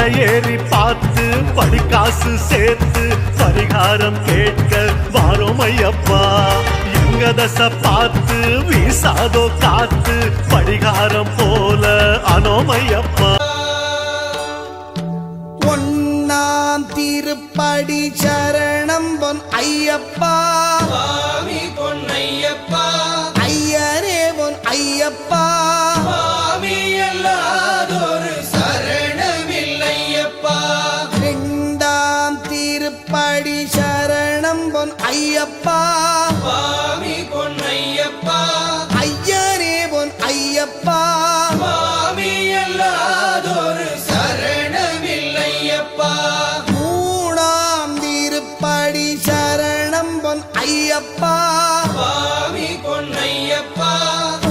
மலை ஏறி பார்த்து படிக்காசு சேர்த்து பரிகாரம் கேட்க வாரோம் ஐயப்பா. எங்க தசை பார்த்து வீசாதோ காத்து பரிகாரம் போல அனோம் ஐயப்பா. ஒன்னாம் திருப்படி சரணம் பொன் ஐயப்பா. சுவாமி பொன்னையப்பா ஐயரே பொன் ஐயப்பா. சுவாமி அல்லாதொரு சரணமில்லையப்பா. இரண்டாம் திருப்படி சரணம் பொன் ஐயப்பா. சுவாமி பொன்னையப்பா ஐயரே பொன் ஐயப்பா. சுவாமி அல்லாதொரு சரணமில்லையப்பா. மூணாம் திருப்படி சரணம் பொன் ஐயப்பா. சுவாமி பொன்னையப்பா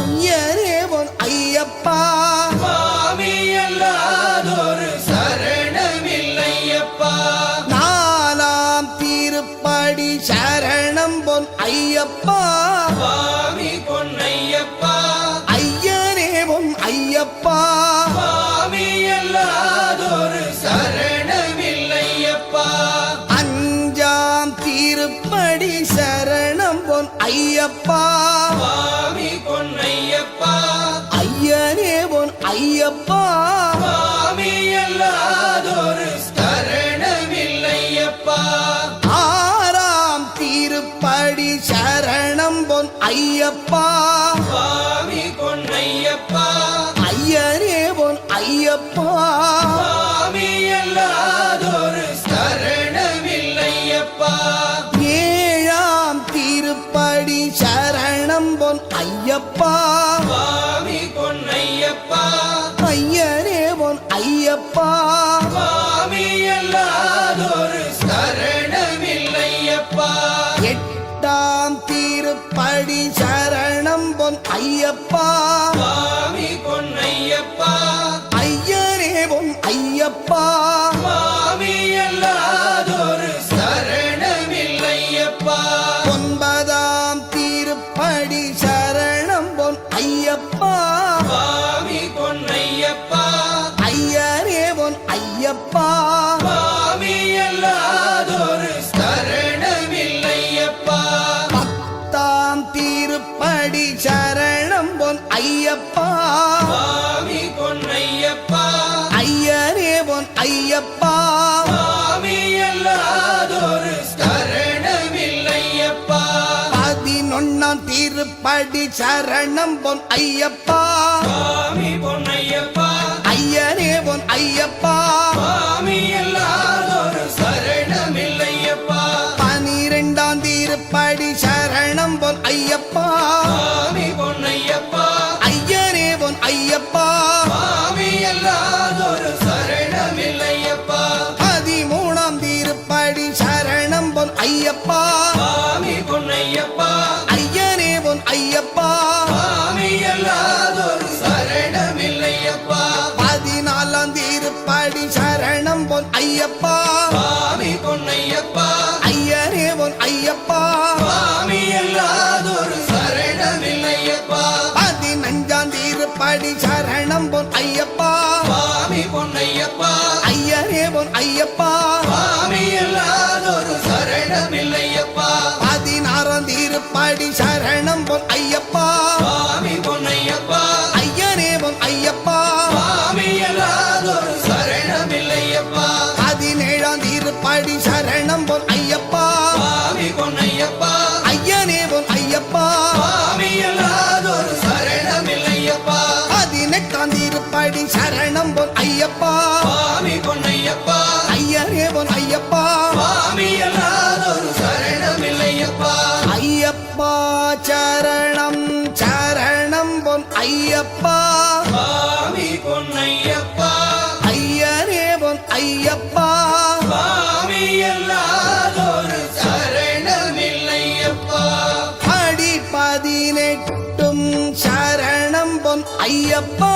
ஐயரே பொன் ஐயப்பா. சுவாமி அல்லாதொரு சரணமில்லையப்பா. நாலாம் திருப்படி சரணம் பொன் ஐயப்பா. சுவாமி பொன்னையப்பா ஐயரே பொன் ஐயப்பா. சுவாமி அல்லாதொரு சரணமில்லையப்பா. அஞ்சாம் திருப்படி சரணம் பொன் ஐயப்பா. சுவாமி பொன்னையப்பா ஐயரே பொன் ஐயப்பா. சுவாமி அல்லாதொரு சரணமில்லையப்பா. ஆறாம் திருப்படி சரணம் பொன் ஐயப்பா. சுவாமி பொன்னையப்பா ஐயரே பொன் ஐயப்பா. சுவாமி அல்லாதொரு சரணமில்லையப்பா. ஏழாம் திருப்படி சரணம் பொன் ஐயப்பா. சுவாமி பொன்னையப்பா ஐயரே பொன் ஐயப்பா. சுவாமி அல்லாதொரு சரணமில்லையப்பா. எட்டாம் திருப்படி சரணம் பொன் ஐயப்பா. சுவாமி பொன்னையப்பா ஐயரே பொன் ஐயப்பா. சுவாமி அல்லாதொரு சரணமில்லையப்பா. ஒன்பதாம் திருப்படி சரணம் பொன் ஐயப்பா. சுவாமி பொன்னையப்பா ஐயரே பொன் ஐயப்பா. சுவாமி அல்லாதொரு சரணமில்லையப்பா. பத்தாம் திருப்படி சரணம் பொன் ஐயப்பா. சுவாமி பொன்னையப்பா ஐயரே பொன் ஐயப்பா. சுவாமி அல்லாதொரு சரணமில்லையப்பா. 11ஆம் திருப்படி சரணம் பொன் ஐயப்பா. சுவாமி பொன்னையப்பா ஐயரே பொன் ஐயப்பா. சுவாமி அல்லாதொரு சரணமில்லையப்பா. 12ஆம் திருப்படி சரணம் பொன் ஐயப்பா. சுவாமி பொன்னையப்பா ஐயரே பொன் ஐயப்பா. சுவாமி அல்லாதொரு சரணமில்லையப்பா. 13ஆம் திருப்படி சரணம் பொன் ஐயப்பா. சுவாமி பொன்னையப்பா ஐயரே பொன் ஐயப்பா. சுவாமி அல்லாதொரு சரணமில்லையப்பா. 14ஆம் திருப்படி சரணம் பொன் ஐயப்பா. சுவாமி பொன்னையப்பா ஐயரே பொன் ஐயப்பா. சுவாமி அல்லாதொரு சரணமில்லையப்பா. 15ஆம் திருப்படி சரணம் பொன் ஐயப்பா. சுவாமி பொன்னையப்பா ஐயரே பொன் ஐயப்பா. சுவாமி அல்லாதொரு சரணமில்லையப்பா. 16ஆம் திருப்படி சரணம் பொன் ஐயப்பா. சுவாமி பொன்னையப்பா ஐயரே பொன் ஐயப்பா. சுவாமி அல்லாதொரு சரணமில்லையப்பா. 17ஆம் திருப்படி சரணம் பொன் ஐயப்பா. சுவாமி பொன்னையப்பா ஐயரே பொன் ஐயப்பா. சுவாமி அல்லாதொரு சரணமில்லையப்பா. 18ஆம் திருப்படி சரணம் பொன் ஐயப்பா. சுவாமி பொன்னையப்பா ஐயரே பொன் ஐயப்பா. சுவாமி அல்லாதொரு சரணமில்லையப்பா. ஐயப்பா சரணம் சரணம் பொன் ஐயப்பா. சுவாமி பொன்னையப்பா ஐயரே பொன் ஐயப்பா. சுவாமி அல்லாதொரு சரணமில்லையப்பா. படி 18 சரணம் பொன் ஐயப்பா.